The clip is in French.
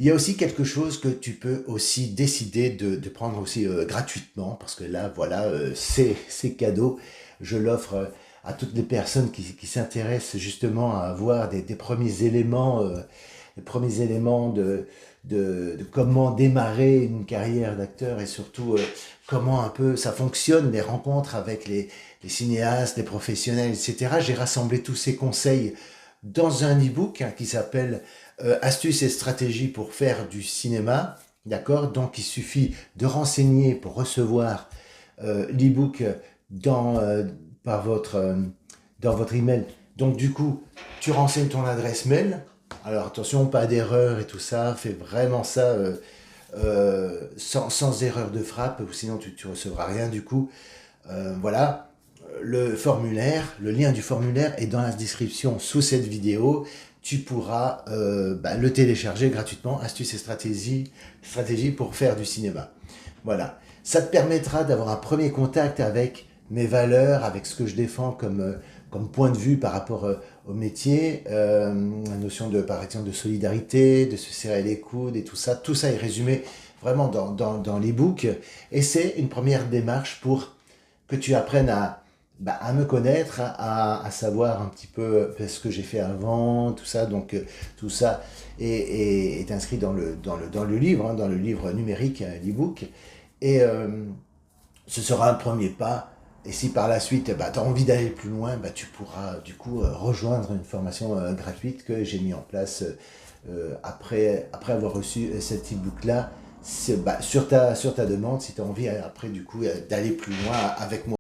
Il y a aussi quelque chose que tu peux aussi décider de prendre aussi gratuitement, parce que là, voilà, c'est cadeau. Je l'offre à toutes les personnes qui s'intéressent justement à avoir des premiers éléments, de comment démarrer une carrière d'acteur et surtout comment un peu ça fonctionne, les rencontres avec les cinéastes, les professionnels, etc. J'ai rassemblé tous ces conseils dans un e-book qui s'appelle Astuces et stratégies pour faire du cinéma. D'accord. Donc il suffit de renseigner pour recevoir l'e-book dans, par votre, dans votre email. Donc du coup, tu renseignes ton adresse mail. Alors attention, pas d'erreur et tout ça. Fais vraiment ça sans erreur de frappe, ou sinon tu recevras rien du coup. Voilà, le formulaire, le lien du formulaire est dans la description sous cette vidéo. Tu pourras le télécharger gratuitement, astuces et stratégies pour faire du cinéma. Voilà, ça te permettra d'avoir un premier contact avec mes valeurs, avec ce que je défends comme point de vue par rapport au métier, la notion de, par exemple, de solidarité, de se serrer les coudes et tout ça est résumé vraiment dans l'e-book, et c'est une première démarche pour que tu apprennes à me connaître, à savoir un petit peu ce que j'ai fait avant, tout ça. Donc tout ça est inscrit dans le livre, dans le livre numérique, l'e-book. Et ce sera un premier pas. Et si par la suite, tu as envie d'aller plus loin, tu pourras du coup rejoindre une formation gratuite que j'ai mis en place après avoir reçu cet e-book-là, sur ta demande, si tu as envie après du coup d'aller plus loin avec moi.